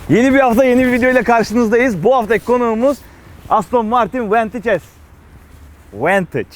Yeni bir hafta yeni bir video ile karşınızdayız. Bu haftaki konuğumuz Aston Martin Vantage S. Vantage.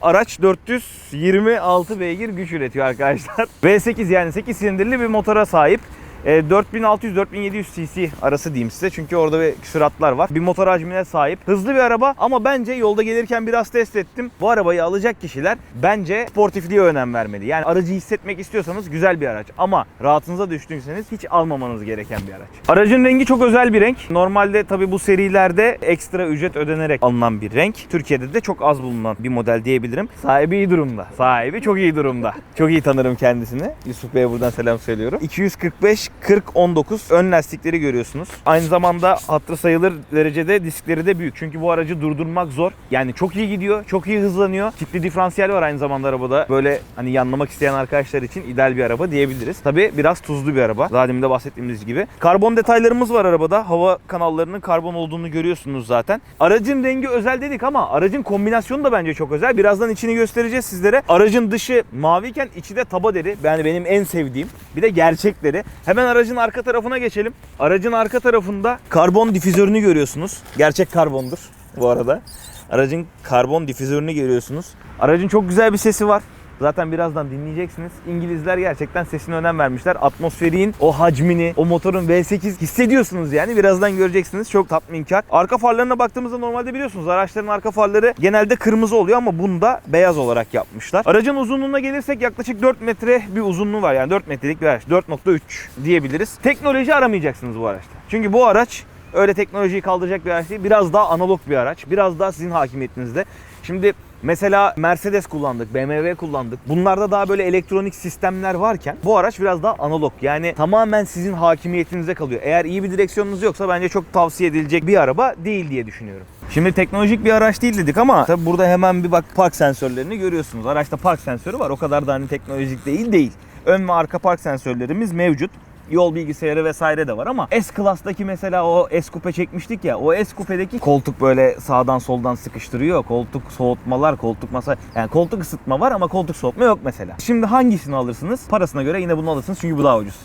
Araç 426 beygir güç üretiyor arkadaşlar. V8 yani 8 silindirli bir motora sahip. 4600-4700 cc arası diyeyim size. Çünkü orada bir süratler var. Bir motor hacmine sahip. Hızlı bir araba ama bence yolda gelirken biraz test ettim. Bu arabayı alacak kişiler bence sportifliğe önem vermeli. Yani aracı hissetmek istiyorsanız güzel bir araç. Ama rahatınıza düştüyseniz hiç almamanız gereken bir araç. Aracın rengi çok özel bir renk. Normalde tabi bu serilerde ekstra ücret ödenerek alınan bir renk. Türkiye'de de çok az bulunan bir model diyebilirim. Sahibi iyi durumda. Sahibi çok iyi durumda. Çok iyi tanırım kendisini. Yusuf Bey'e buradan selam söylüyorum. 245/40/19 ön lastikleri görüyorsunuz. Aynı zamanda hatırı sayılır derecede diskleri de büyük. Çünkü bu aracı durdurmak zor. Yani çok iyi gidiyor, çok iyi hızlanıyor. Tipli diferansiyel var aynı zamanda arabada. Böyle hani yanlamak isteyen arkadaşlar için ideal bir araba diyebiliriz. Tabii biraz tuzlu bir araba. Daha demin de bahsettiğimiz gibi. Karbon detaylarımız var arabada. Hava kanallarının karbon olduğunu görüyorsunuz zaten. Aracın rengi özel dedik ama aracın kombinasyonu da bence çok özel. Birazdan içini göstereceğiz sizlere. Aracın dışı maviyken içi de taba deri. Yani benim en sevdiğim. Bir de gerçekleri. Hemen aracın arka tarafına geçelim. Aracın arka tarafında karbon difüzörünü görüyorsunuz. Gerçek karbondur bu arada. Aracın karbon difüzörünü görüyorsunuz. Aracın çok güzel bir sesi var. Zaten birazdan dinleyeceksiniz. İngilizler gerçekten sesine önem vermişler. Atmosferin o hacmini, o motorun V8 hissediyorsunuz yani. Birazdan göreceksiniz. Çok tatminkar. Arka farlarına baktığımızda normalde biliyorsunuz araçların arka farları genelde kırmızı oluyor ama bunda beyaz olarak yapmışlar. Aracın uzunluğuna gelirsek yaklaşık 4 metre bir uzunluğu var. Yani 4 metrelik bir araç. 4.3 diyebiliriz. Teknoloji aramayacaksınız bu araçta. Çünkü bu araç öyle teknolojiyi kaldıracak bir araç değil. Biraz daha analog bir araç. Biraz daha sizin hakimiyetinizde. Şimdi mesela Mercedes kullandık, BMW kullandık. Bunlarda daha böyle elektronik sistemler varken bu araç biraz daha analog. Yani tamamen sizin hakimiyetinize kalıyor. Eğer iyi bir direksiyonunuz yoksa bence çok tavsiye edilecek bir araba değil diye düşünüyorum. Şimdi teknolojik bir araç değil dedik ama tabi burada hemen bir bak park sensörlerini görüyorsunuz. Araçta park sensörü var. O kadar da hani teknolojik değil. Ön ve arka park sensörlerimiz mevcut. Yol bilgisayarı vesaire de var ama S-Class'taki mesela o S-Coupe çekmiştik ya, o S-Coupe'deki koltuk böyle sağdan soldan sıkıştırıyor. Koltuk soğutmalar, koltuk masa, yani koltuk ısıtma var ama koltuk soğutma yok mesela. Şimdi hangisini alırsınız? Parasına göre yine bunu alırsınız çünkü bu daha ucuz.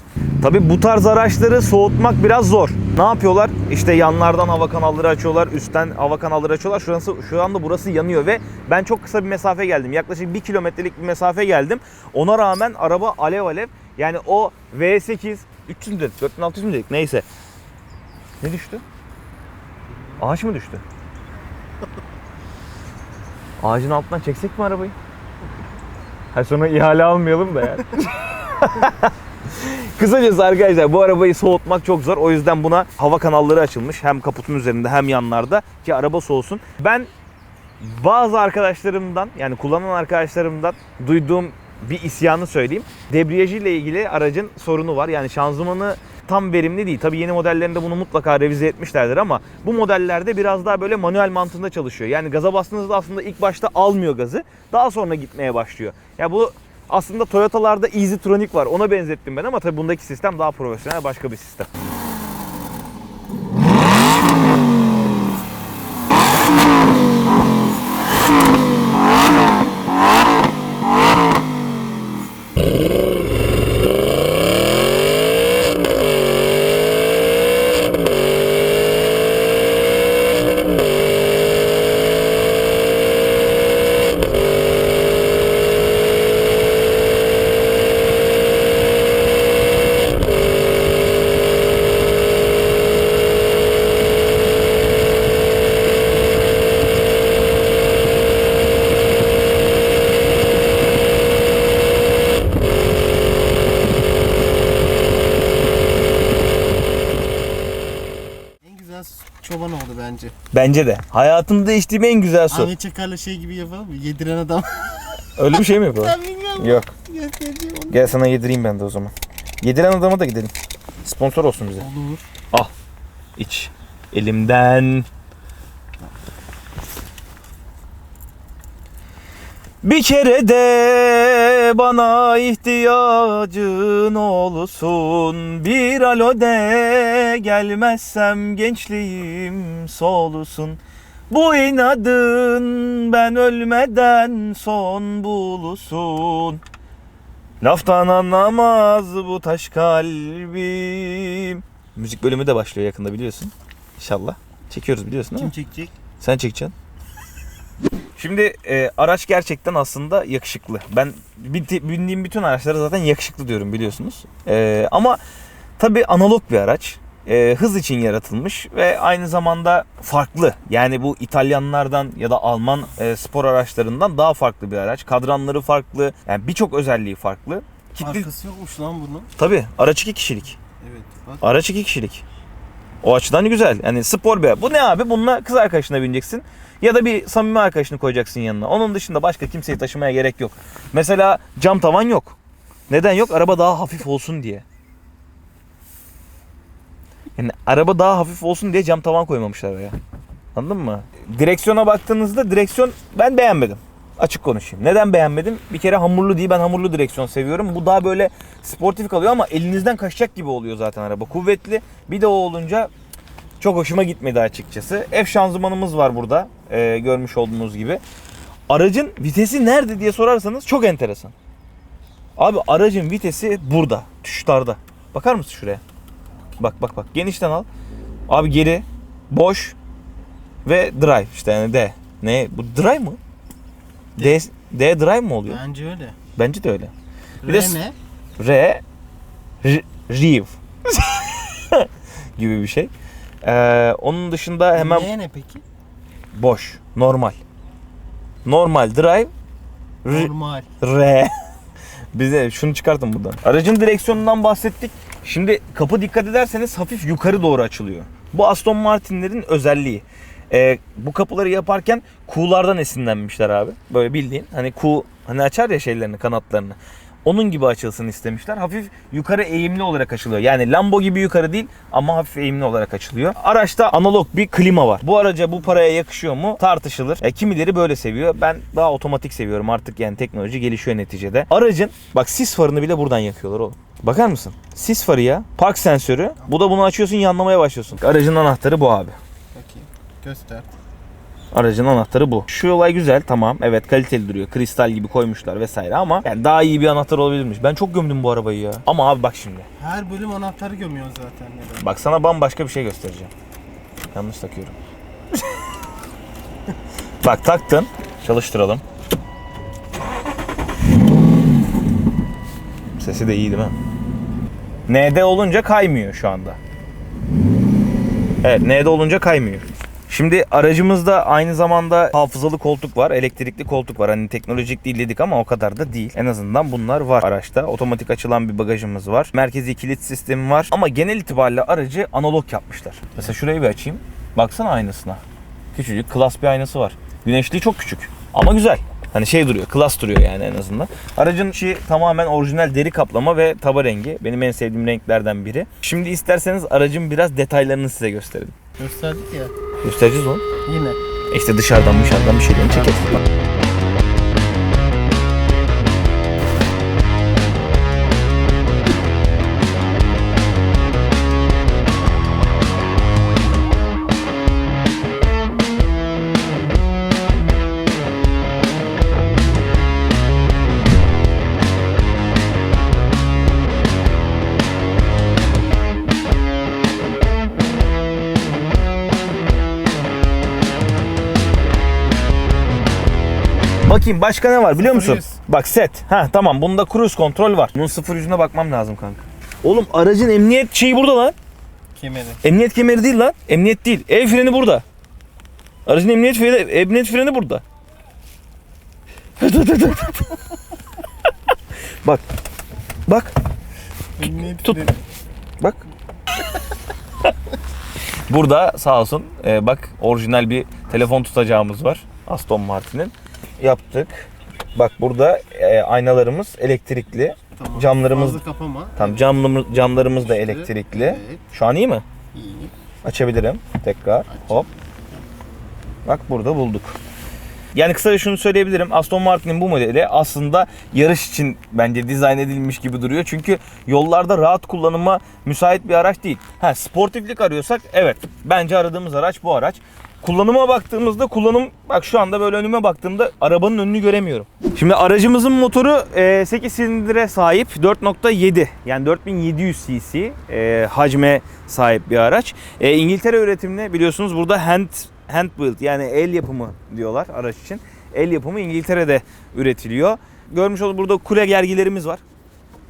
Tabii bu tarz araçları soğutmak biraz zor. Ne yapıyorlar? İşte yanlardan hava kanalları açıyorlar, üstten hava kanalları açıyorlar. Şu anda burası yanıyor ve ben çok kısa bir mesafe geldim. Yaklaşık 1 kilometrelik bir mesafe geldim. Ona rağmen araba alev alev. Yani o V8 300 mü dedik? 4600 mü dedik? Neyse. Ne düştü? Ağaç mı düştü? Ağacın altından çeksek mi arabayı? Sonra ihale almayalım da yani. Kısacası arkadaşlar bu arabayı soğutmak çok zor. O yüzden buna hava kanalları açılmış. Hem kaputun üzerinde hem yanlarda ki araba soğusun. Ben bazı arkadaşlarımdan yani kullanan arkadaşlarımdan duyduğum bir isyanı söyleyeyim. Debriyajı ile ilgili aracın sorunu var. Yani şanzımanı tam verimli değil. Tabii yeni modellerinde bunu mutlaka revize etmişlerdir ama bu modellerde biraz daha böyle manuel mantığında çalışıyor. Yani gaza bastığınızda aslında ilk başta almıyor gazı. Daha sonra gitmeye başlıyor. Ya bu aslında Toyota'larda EasyTronic var. Ona benzettim ben ama tabii bundaki sistem daha profesyonel, başka bir sistem. Çoban oldu bence. Bence de. Hayatımda içtiğim en güzel su. Ahmet Çakar'la şey gibi yapalım mı? Yediren adam. Öyle bir şey mi yapalım? Ben bilmiyorum. Yok. Göstereceğim onu. Gel sana yedireyim ben de o zaman. Yediren adama da gidelim. Sponsor olsun bize. Olur. Al. İç. Elimden. Bir kere de bana ihtiyacın olsun. Bir alo de, gelmezsem gençliğim solusun. Bu inadın ben ölmeden son bulusun. Laftan anlamaz bu taş kalbim. Müzik bölümü de başlıyor yakında biliyorsun. İnşallah. Çekiyoruz biliyorsun değil Kim mi? çekecek? Sen çekeceksin. Şimdi araç gerçekten aslında yakışıklı. Ben bindiğim bütün araçlara zaten yakışıklı diyorum biliyorsunuz. Ama tabii analog bir araç. Hız için yaratılmış ve aynı zamanda farklı. Yani bu İtalyanlardan ya da Alman spor araçlarından daha farklı bir araç. Kadranları farklı. Yani birçok özelliği farklı. Arkası yokmuş lan bunun. Tabii araç 2 kişilik. Evet bak. Araç 2 kişilik. O açıdan güzel. Yani spor bir. Bu ne abi? Bununla kız arkadaşına bineceksin. Ya da bir samimi arkadaşını koyacaksın yanına. Onun dışında başka kimseyi taşımaya gerek yok. Mesela cam tavan yok. Neden yok? Araba daha hafif olsun diye. Yani araba daha hafif olsun diye cam tavan koymamışlar oraya. Anladın mı? Direksiyona baktığınızda direksiyon ben beğenmedim. Açık konuşayım. Neden beğenmedim? Bir kere hamurlu değil. Ben hamurlu direksiyon seviyorum. Bu daha böyle sportif kalıyor ama elinizden kaçacak gibi oluyor zaten araba. Kuvvetli. Bir de o olunca çok hoşuma gitmedi açıkçası. F şanzımanımız var burada. Görmüş olduğunuz gibi. Aracın vitesi nerede diye sorarsanız çok enteresan. Abi aracın vitesi burada. Tuşlarda. Bakar mısın şuraya? Bak. Genişten al. Abi geri, boş ve drive. İşte yani D. Ne? Bu drive mı? D drive mı oluyor? Bence öyle. Bence de öyle. Bir R de ne? Rev gibi bir şey. Onun dışında hemen N ne peki? boş, normal. Normal drive, Normal. R. Bize şunu çıkartın buradan. Aracın direksiyonundan bahsettik. Şimdi kapı dikkat ederseniz hafif yukarı doğru açılıyor. Bu Aston Martin'lerin özelliği. Bu kapıları yaparken kuğulardan esinlenmişler abi. Böyle bildiğin hani kuğu hani açar ya şeylerini, kanatlarını. Onun gibi açılsın istemişler. Hafif yukarı eğimli olarak açılıyor. Yani Lambo gibi yukarı değil ama hafif eğimli olarak açılıyor. Araçta analog bir klima var. Bu araca bu paraya yakışıyor mu tartışılır. Kimileri böyle seviyor. Ben daha otomatik seviyorum artık, yani teknoloji gelişiyor neticede. Aracın bak sis farını bile buradan yakıyorlar oğlum. Bakar mısın? Sis farı ya. Park sensörü. Bu da bunu açıyorsun, yanlamaya başlıyorsun. Aracın anahtarı bu abi. Bakayım. Göster. Aracın anahtarı bu. Şu olay güzel, tamam. Evet, kaliteli duruyor. Kristal gibi koymuşlar vesaire ama yani daha iyi bir anahtar olabilirmiş. Ben çok gömdüm bu arabayı ya. Ama abi bak şimdi. Her bölüm anahtarı gömüyor zaten. Neden? Bak sana bambaşka bir şey göstereceğim. Yanlış takıyorum. Bak taktın. Çalıştıralım. Sesi de iyi değil mi? N'de olunca kaymıyor şu anda. Evet, N'de olunca kaymıyor. Şimdi aracımızda aynı zamanda hafızalı koltuk var, elektrikli koltuk var. Hani teknolojik değil dedik ama o kadar da değil. En azından bunlar var araçta. Otomatik açılan bir bagajımız var. Merkezi kilit sistemi var. Ama genel itibariyle aracı analog yapmışlar. Mesela şurayı bir açayım. Baksana aynasına. Küçücük, klas bir aynası var. Güneşliği çok küçük ama güzel. Hani şey duruyor, klas duruyor yani en azından. Aracın içi tamamen orijinal deri kaplama ve taba rengi. Benim en sevdiğim renklerden biri. Şimdi isterseniz aracın biraz detaylarını size gösterelim. Gösterdik ya. Göstereceğiz onu. Yine. İşte dışarıdan bir şeylerini çekeriz. Bakayım başka ne var biliyor musun? 0-100. Bak set. Ha tamam, bunda cruise kontrol var. Bunun 0-100'üne bakmam lazım kanka. Oğlum aracın emniyet şeyi burada lan. Kemeri. Emniyet kemeri değil lan. Emniyet değil. El freni burada. Aracın emniyet freni burada. Bak. Bak. Tut. Bak. Burada sağ olsun bak orijinal bir telefon tutacağımız var. Aston Martin'in. Yaptık. Bak burada aynalarımız elektrikli. Tamam. Camlarımız Fazla kapama. tam camlarımız da elektrikli. Evet. Şu an iyi mi? İyi. Açabilirim tekrar. Hop. Bak burada bulduk. Yani kısaca şunu söyleyebilirim. Aston Martin'in bu modeli aslında yarış için bence dizayn edilmiş gibi duruyor. Çünkü yollarda rahat kullanıma müsait bir araç değil. Sportiflik arıyorsak evet bence aradığımız araç bu araç. Kullanıma baktığımızda bak şu anda böyle önüme baktığımda arabanın önünü göremiyorum. Şimdi aracımızın motoru 8 silindire sahip 4.7 yani 4700 cc hacme sahip bir araç. İngiltere üretimli biliyorsunuz burada hand build yani el yapımı diyorlar araç için. El yapımı İngiltere'de üretiliyor. Görmüş olduğunuz burada kule gergilerimiz var.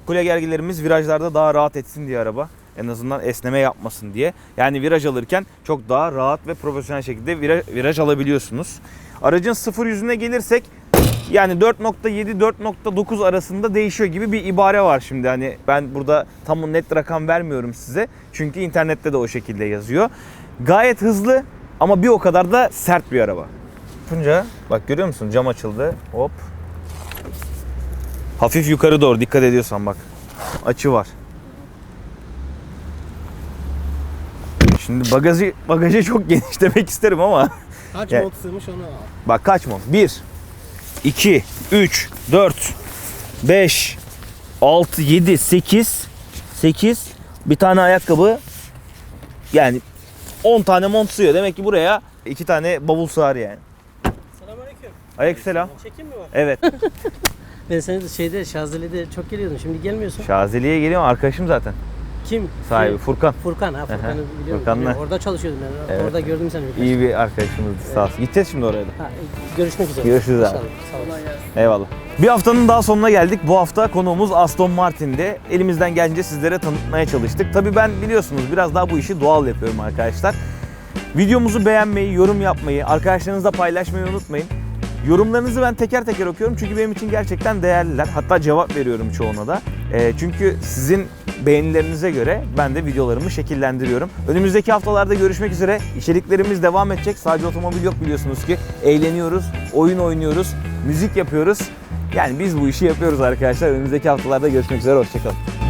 Kule gergilerimiz virajlarda daha rahat etsin diye araba. En azından esneme yapmasın diye. Yani viraj alırken çok daha rahat ve profesyonel şekilde viraj alabiliyorsunuz. Aracın 0-100'üne gelirsek yani 4.7-4.9 arasında değişiyor gibi bir ibare var şimdi. Hani ben burada tam net rakam vermiyorum size. Çünkü internette de o şekilde yazıyor. Gayet hızlı ama bir o kadar da sert bir araba. Yapınca bak görüyor musun cam açıldı. Hop. Hafif yukarı doğru dikkat ediyorsan bak. Açı var. Şimdi bagajı çok geniş demek isterim ama. Kaç Yani- mod sığmış onu al. Bak kaç mod? 1, 2, 3, 4, 5, 6, 7, 8, bir tane ayakkabı. Yani 10 tane mont sığıyor. Demek ki buraya 2 tane bavul sığar yani. Selamünaleyküm. Aleykümselam. Çekim mi var? Evet. Ben seni Şazeli'de çok geliyordum. Şimdi gelmiyorsun. Şazeli'ye geliyorum. Arkadaşım zaten. Kim? Sahibi Furkan. Furkan. Furkan'ı biliyorum. Furkan'la. Biliyorum. Orada çalışıyordum ben. Evet. Orada gördüm seni birkaç. İyi bir arkadaşımızdı sağ olsun. Gideceğiz şimdi oraya da. Görüşmek üzere. Görüşürüz abi. İnşallah. Sağ olun. Eyvallah. Bir haftanın daha sonuna geldik. Bu hafta konuğumuz Aston Martin'de. Elimizden gelince sizlere tanıtmaya çalıştık. Tabii ben biliyorsunuz biraz daha bu işi doğal yapıyorum arkadaşlar. Videomuzu beğenmeyi, yorum yapmayı, arkadaşlarınızla paylaşmayı unutmayın. Yorumlarınızı ben teker teker okuyorum çünkü benim için gerçekten değerliler. Hatta cevap veriyorum çoğuna da. Çünkü sizin beğenilerinize göre ben de videolarımı şekillendiriyorum. Önümüzdeki haftalarda görüşmek üzere. İçeriklerimiz devam edecek. Sadece otomobil yok biliyorsunuz ki. Eğleniyoruz, oyun oynuyoruz, müzik yapıyoruz. Yani biz bu işi yapıyoruz arkadaşlar. Önümüzdeki haftalarda görüşmek üzere. Hoşçakalın.